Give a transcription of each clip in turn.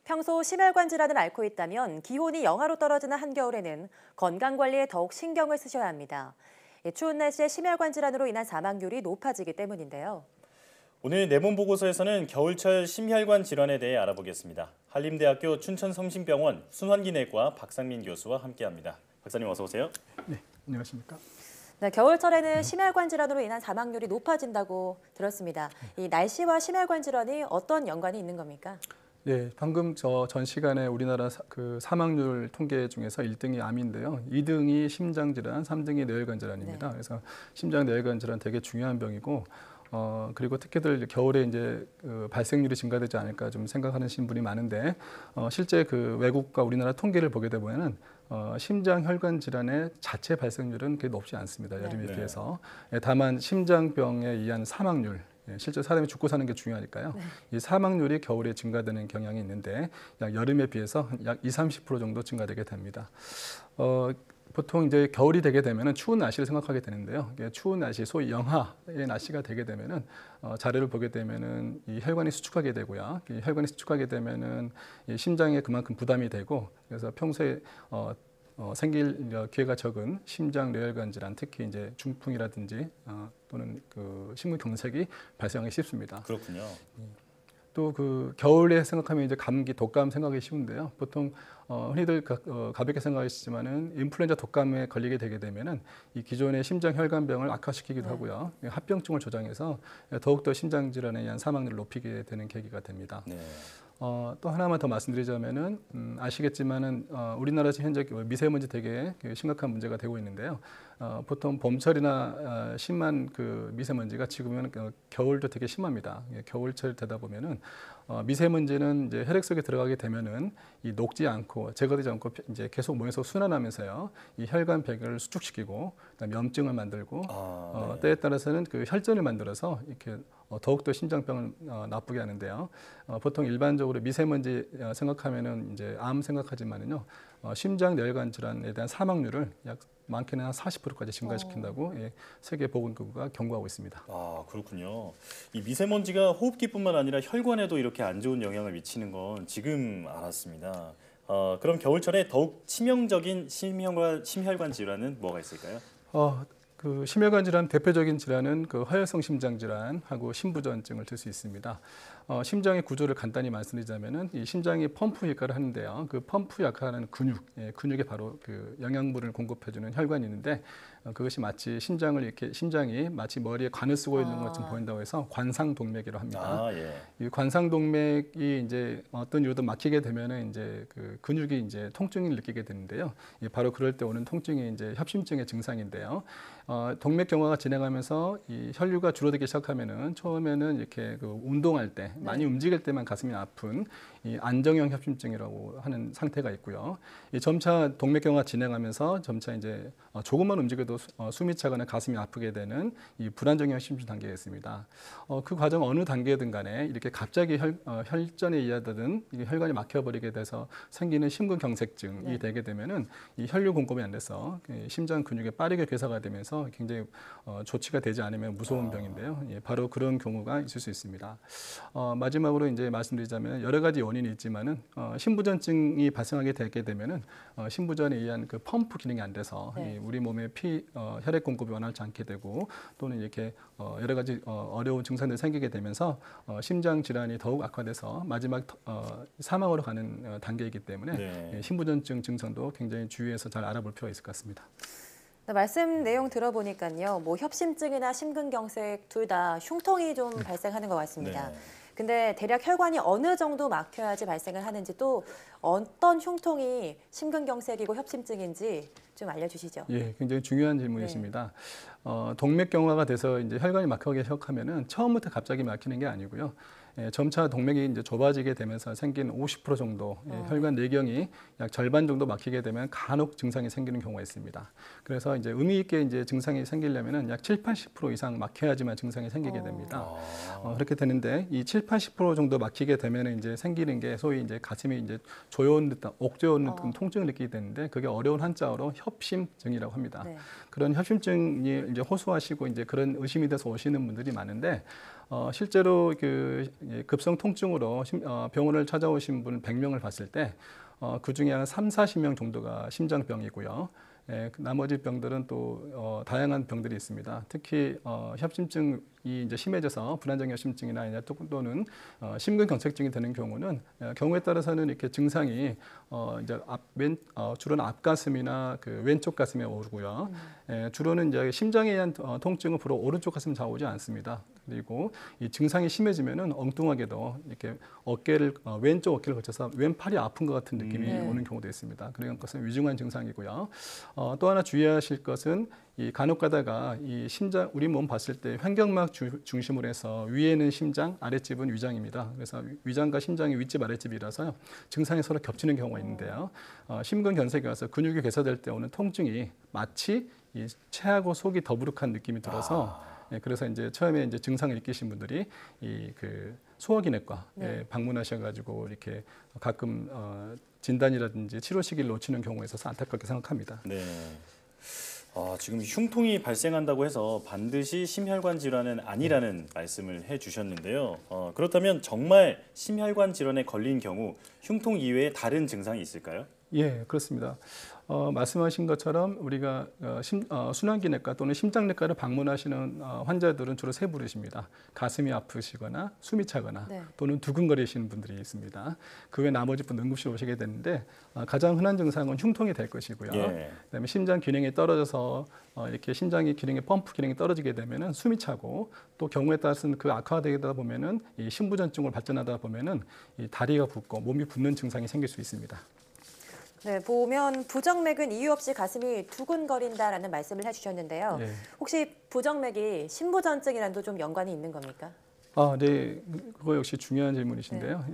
평소 심혈관 질환을 앓고 있다면 기온이 영하로 떨어지는 한겨울에는 건강관리에 더욱 신경을 쓰셔야 합니다. 추운 날씨에 심혈관 질환으로 인한 사망률이 높아지기 때문인데요. 오늘 내본 보고서에서는 겨울철 심혈관 질환에 대해 알아보겠습니다. 한림대학교 춘천성심병원 순환기내과 박상민 교수와 함께합니다. 박사님 어서 오세요. 네, 안녕하십니까. 네, 겨울철에는 심혈관 질환으로 인한 사망률이 높아진다고 들었습니다. 이 날씨와 심혈관 질환이 어떤 연관이 있는 겁니까? 네, 방금 전 시간에 우리나라 사망률 통계 중에서 1등이 암인데요. 2등이 심장질환, 3등이 뇌혈관 질환입니다. 네. 그래서 심장 뇌혈관 질환 되게 중요한 병이고, 그리고 특히들 겨울에 이제 발생률이 증가되지 않을까 좀 생각하시는 분이 많은데, 실제 외국과 우리나라 통계를 보게 되면은 심장 혈관 질환의 자체 발생률은 그렇게 높지 않습니다. 여름에 네. 비해서. 다만 심장병에 의한 사망률, 실제 사람이 죽고 사는 게 중요하니까요. 네. 이 사망률이 겨울에 증가되는 경향이 있는데 약 여름에 비해서 약 20-30% 정도 증가되게 됩니다. 보통 이제 겨울이 되게 되면은 추운 날씨를 생각하게 되는데요. 추운 날씨, 소위 영하의 날씨가 되게 되면은 자료를 보게 되면은 이 혈관이 수축하게 되고요. 이 혈관이 수축하게 되면은 이 심장에 그만큼 부담이 되고, 그래서 평소에 생길 기회가 적은 심장 뇌혈관 질환, 특히 이제 중풍이라든지 또는 심근경색이 발생하기 쉽습니다. 그렇군요. 또 겨울에 생각하면 이제 감기, 독감 생각하기 쉬운데요. 보통 흔히들 가볍게 생각하시지만은 인플루엔자 독감에 걸리게 되게 되면은 이 기존의 심장 혈관병을 악화시키기도 하고요. 합병증을 조장해서 더욱더 심장 질환에 의한 사망률을 높이게 되는 계기가 됩니다. 네. 또 하나만 더 말씀드리자면은 아시겠지만은 우리나라 지금 현재 미세먼지 되게 심각한 문제가 되고 있는데요. 보통 봄철이나 심한 미세먼지가 지금은 겨울도 되게 심합니다. 겨울철 되다 보면은 미세먼지는 이제 혈액 속에 들어가게 되면은 이 녹지 않고 제거되지 않고 이제 계속 몸에서 순환하면서요. 이 혈관 배경을 수축시키고 그다음에 염증을 만들고 네. 때에 따라서는 혈전을 만들어서 이렇게 더욱더 심장병을 나쁘게 하는데요. 보통 일반적으로 미세먼지 생각하면은 이제 암 생각하지만은요. 심장 뇌혈관 질환에 대한 사망률을 약 많게는 한 40%까지 증가시킨다고 세계보건기구가 경고하고 있습니다. 아, 그렇군요. 이 미세먼지가 호흡기뿐만 아니라 혈관에도 이렇게 안 좋은 영향을 미치는 건 지금 알았습니다. 그럼 겨울철에 더욱 치명적인 심혈관 질환은 뭐가 있을까요? 심혈관 질환 대표적인 질환은 허혈성 심장 질환하고 심부전증을 들 수 있습니다. 심장의 구조를 간단히 말씀드리자면은 이 심장이 펌프 역할을 하는데요. 그 펌프 역할을 하는 근육에 바로 영양분을 공급해주는 혈관이 있는데 그것이 마치 심장이 마치 머리에 관을 쓰고 있는 것처럼 보인다고 해서 관상동맥이라고 합니다. 예. 이 관상동맥이 이제 어떤 이유로 막히게 되면은 이제 근육이 이제 통증을 느끼게 되는데요. 바로 그럴 때 오는 통증이 이제 협심증의 증상인데요. 동맥경화가 진행하면서 이 혈류가 줄어들기 시작하면은 처음에는 이렇게 운동할 때 많이 움직일 때만 가슴이 아픈 이 안정형 협심증이라고 하는 상태가 있고요. 이 점차 동맥경화가 진행하면서 점차 이제 조금만 움직여도 숨이 차거나 가슴이 아프게 되는 이 불안정형 협심증 단계가 있습니다. 그 과정 어느 단계든 간에 이렇게 갑자기 혈전에 의하든 혈관이 막혀버리게 돼서 생기는 심근경색증이 되게 되면은 이 혈류 공급이 안 돼서 심장 근육에 빠르게 괴사가 되면서 굉장히 조치가 되지 않으면 무서운 병인데요. 바로 그런 경우가 있을 수 있습니다. 마지막으로 이제 말씀드리자면 여러 가지 원인이 있지만은 심부전증이 발생하게 되게 되면은 심부전에 의한 펌프 기능이 안 돼서 우리 몸에 혈액 공급이 원활치 않게 되고 또는 이렇게 여러 가지 어려운 증상들이 생기게 되면서 심장 질환이 더욱 악화돼서 마지막 사망으로 가는 단계이기 때문에 심부전증 증상도 굉장히 주의해서 잘 알아볼 필요가 있을 것 같습니다. 말씀 내용 들어보니까요, 뭐 협심증이나 심근경색 둘 다 흉통이 좀 발생하는 것 같습니다. 근데 대략 혈관이 어느 정도 막혀야지 발생을 하는지 또 어떤 흉통이 심근경색이고 협심증인지 좀 알려주시죠. 예, 굉장히 중요한 질문이십니다. 동맥경화가 돼서 이제 혈관이 막히기 시작하면은 처음부터 갑자기 막히는 게 아니고요. 점차 동맥이 이제 좁아지게 되면서 생긴 50% 정도 혈관 내경이 약 절반 정도 막히게 되면 간혹 증상이 생기는 경우가 있습니다. 그래서 이제 의미 있게 이제 증상이 생기려면은 약 70-80% 이상 막혀야지만 증상이 생기게 됩니다. 그렇게 되는데 이 70-80% 정도 막히게 되면은 이제 생기는 게 소위 이제 가슴이 이제 조여온 듯한 옥조여온 듯한 통증을 느끼게 되는데 그게 어려운 한자어로 협심증이라고 합니다. 그런 협심증이 이제 호소하시고 이제 그런 의심이 돼서 오시는 분들이 많은데 실제로 급성 통증으로 병원을 찾아오신 분 100명을 봤을 때 그 중에 한 3, 40명 정도가 심장병이고요. 나머지 병들은 또 다양한 병들이 있습니다. 특히 협심증이 이제 심해져서 불안정 협심증이나 또는 심근경색증이 되는 경우는 경우에 따라서는 이렇게 증상이 이제 주로는 앞가슴이나 그 왼쪽 가슴에 오르고요. 주로는 이제 심장에 의한 통증은 주로 오른쪽 가슴 좌우지 않습니다. 그리고 이 증상이 심해지면은 엉뚱하게도 이렇게 왼쪽 어깨를 거쳐서 왼팔이 아픈 것 같은 느낌이 오는 경우도 있습니다. 그런 것은 위중한 증상이고요. 또 하나 주의하실 것은 이 간혹가다가 이 심장 우리 몸 봤을 때 환경막 중심으로 해서 위에는 심장, 아랫집은 위장입니다. 그래서 위장과 심장이 윗집 아랫집이라서 증상이 서로 겹치는 경우가 있는데요. 심근경색이 와서 근육이 괴사될 때 오는 통증이 마치 이 체하고 속이 더부룩한 느낌이 들어서 그래서 이제 처음에 이제 증상을 느끼신 분들이 그 소화기내과에 방문하셔가지고 이렇게 가끔 진단이라든지 치료 시기를 놓치는 경우가 있어서 안타깝게 생각합니다. 네. 지금 흉통이 발생한다고 해서 반드시 심혈관 질환은 아니라는 말씀을 해주셨는데요. 그렇다면 정말 심혈관 질환에 걸린 경우 흉통 이외에 다른 증상이 있을까요? 예, 그렇습니다. 말씀하신 것처럼 우리가 순환기내과 또는 심장내과를 방문하시는 환자들은 주로 세 부류십니다. 가슴이 아프시거나 숨이 차거나 또는 두근거리시는 분들이 있습니다. 그 외 나머지 분 응급실 오시게 되는데 가장 흔한 증상은 흉통이 될 것이고요. 그다음에 심장 기능이 떨어져서 이렇게 심장의 기능이 펌프 기능이 떨어지게 되면은 숨이 차고 또 경우에 따라서는 그 악화되다 보면은 이 심부전증으로 발전하다 보면은 이 다리가 붓고 몸이 붓는 증상이 생길 수 있습니다. 네, 보면 부정맥은 이유 없이 가슴이 두근거린다라는 말씀을 해주셨는데요. 혹시 부정맥이 심부전증이랑도 좀 연관이 있는 겁니까? 네, 그거 역시 중요한 질문이신데요.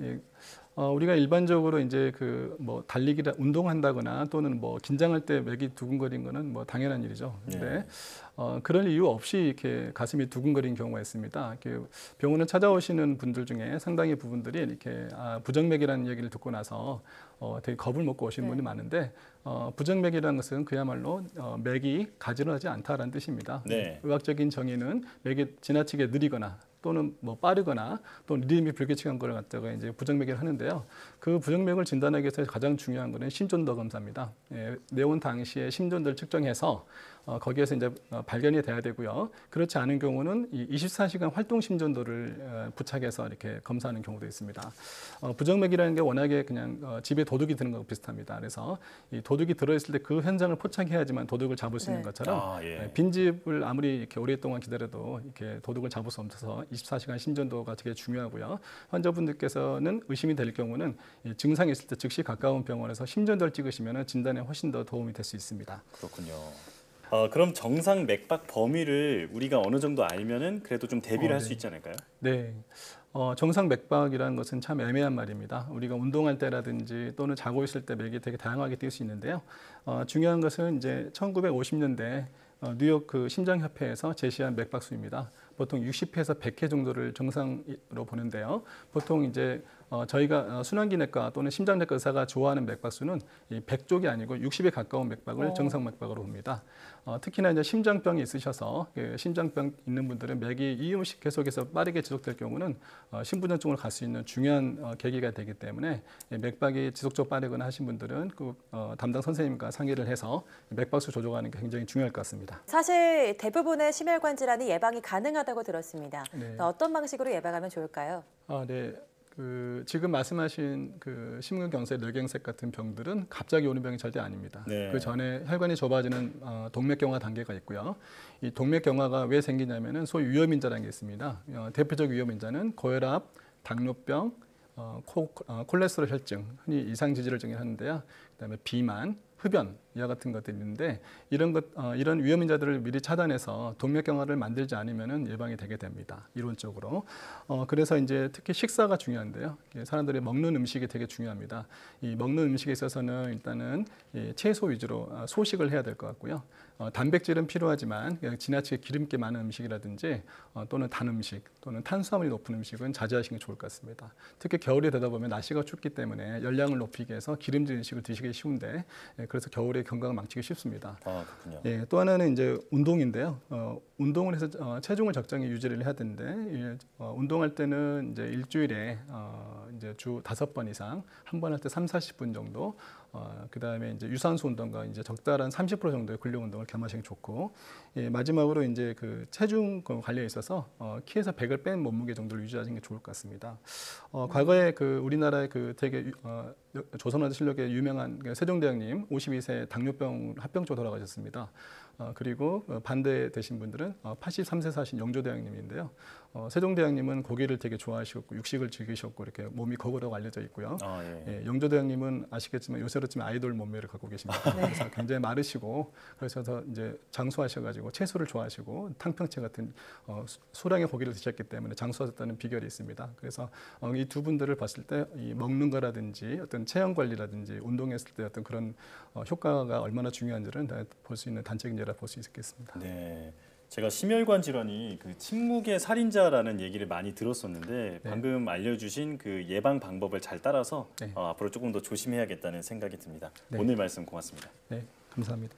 우리가 일반적으로 이제 달리기를 운동한다거나 또는 뭐 긴장할 때 맥이 두근거린 거는 뭐 당연한 일이죠. 근데 그럴 이유 없이 이렇게 가슴이 두근거리는 경우가 있습니다. 병원을 찾아오시는 분들 중에 상당히 부분들이 이렇게 부정맥이라는 얘기를 듣고 나서 되게 겁을 먹고 오시는 분이 많은데 부정맥이라는 것은 그야말로 맥이 가지런하지 않다라는 뜻입니다. 의학적인 정의는 맥이 지나치게 느리거나 또는 뭐 빠르거나 또는 리듬이 불규칙한 걸 갖다가 이제 부정맥이라고 하는데요. 그 부정맥을 진단하기 위해서 가장 중요한 거는 심전도 검사입니다. 내온 당시에 심전도를 측정해서 거기에서 이제 발견이 돼야 되고요. 그렇지 않은 경우는 이 24시간 활동 심전도를 부착해서 이렇게 검사하는 경우도 있습니다. 부정맥이라는 게 워낙에 그냥 집에 도둑이 드는 것과 비슷합니다. 그래서 이 도둑이 들어있을 때 그 현장을 포착해야지만 도둑을 잡을 수 있는 것처럼 빈집을 아무리 이렇게 오랫동안 기다려도 이렇게 도둑을 잡을 수 없어서 24시간 심전도가 되게 중요하고요. 환자분들께서는 의심이 될 경우는 증상이 있을 때 즉시 가까운 병원에서 심전도를 찍으시면 진단에 훨씬 더 도움이 될 수 있습니다. 그렇군요. 그럼 정상 맥박 범위를 우리가 어느 정도 알면은 그래도 좀 대비를 할 수 있지 않을까요? 네. 정상 맥박이라는 것은 참 애매한 말입니다. 우리가 운동할 때라든지 또는 자고 있을 때 맥이 되게 다양하게 뛸 수 있는데요. 중요한 것은 이제 1950년대 뉴욕 그 심장협회에서 제시한 맥박수입니다. 보통 60회에서 100회 정도를 정상으로 보는데요. 보통 이제 저희가 순환기내과 또는 심장내과 의사가 좋아하는 맥박수는 100쪽이 아니고 60에 가까운 맥박을 정상 맥박으로 봅니다. 특히나 이제 심장병이 있으셔서 심장병 있는 분들은 맥이 이유 없이 계속해서 빠르게 지속될 경우는 심부전증으로 갈 수 있는 중요한 계기가 되기 때문에 맥박이 지속적으로 빠르거나 하신 분들은 그 담당 선생님과 상의를 해서 맥박수 조절하는 게 굉장히 중요할 것 같습니다. 사실 대부분의 심혈관 질환이 예방이 가능하다고 들었습니다. 어떤 방식으로 예방하면 좋을까요? 네. 지금 말씀하신 그 심근경색, 뇌경색 같은 병들은 갑자기 오는 병이 절대 아닙니다. 그 전에 혈관이 좁아지는 동맥경화 단계가 있고요. 이 동맥경화가 왜 생기냐면은 소위 위험인자라는 게 있습니다. 대표적 위험인자는 고혈압, 당뇨병, 콜레스테롤 혈증, 흔히 이상지질증을 하는데요. 그다음에 비만, 흡연 이와 같은 것들이 있는데 이런 위험인자들을 미리 차단해서 동맥경화를 만들지 않으면은 예방이 되게 됩니다. 이론적으로. 그래서 이제 특히 식사가 중요한데요. 사람들이 먹는 음식이 되게 중요합니다. 이 먹는 음식에 있어서는 일단은 채소 위주로 소식을 해야 될 것 같고요. 단백질은 필요하지만 지나치게 기름기 많은 음식이라든지 또는 단 음식 또는 탄수화물이 높은 음식은 자제하시는 게 좋을 것 같습니다. 특히 겨울이 되다 보면 날씨가 춥기 때문에 열량을 높이기 위해서 기름진 음식을 드시기 쉬운데 그래서 겨울에 건강을 망치기 쉽습니다. 그렇군요. 또 하나는 이제 운동인데요. 운동을 해서 체중을 적정히 유지를 해야 되는데 운동할 때는 이제 일주일에 이제 주 5번 이상 한 번 할 때 3-40분 정도 그다음에 이제 유산소 운동과 이제 적절한 30% 정도의 근력 운동을 겸하시는 게 좋고 마지막으로 이제 그 체중 관리에 있어서 키에서 100을 뺀 몸무게 정도를 유지하시는 게 좋을 것 같습니다. 과거에 그 우리나라의 그 되게 조선왕조 실록에 유명한 세종대왕님 52세 당뇨병 합병증으로 돌아가셨습니다. 그리고 반대되신 분들은 83세 사신 영조대왕님인데요. 세종대왕님은 고기를 되게 좋아하셨고 육식을 즐기셨고 이렇게 몸이 거구라고 알려져 있고요. 영조대왕님은 아시겠지만 요새로치면 아이돌 몸매를 갖고 계십니다. 그래서 굉장히 마르시고 그래서 이제 장수하셔가지고 채소를 좋아하시고 탕평채 같은 소량의 고기를 드셨기 때문에 장수하셨다는 비결이 있습니다. 그래서 이 두 분들을 봤을 때 이 먹는 거라든지 어떤 체형 관리라든지 운동했을 때 어떤 그런 효과가 얼마나 중요한지를 볼 수 있는 단적인 예라 볼 수 있겠습니다. 네. 제가 심혈관 질환이 그 침묵의 살인자라는 얘기를 많이 들었었는데 방금 알려주신 그 예방 방법을 잘 따라서 앞으로 조금 더 조심해야겠다는 생각이 듭니다. 오늘 말씀 고맙습니다. 네, 감사합니다.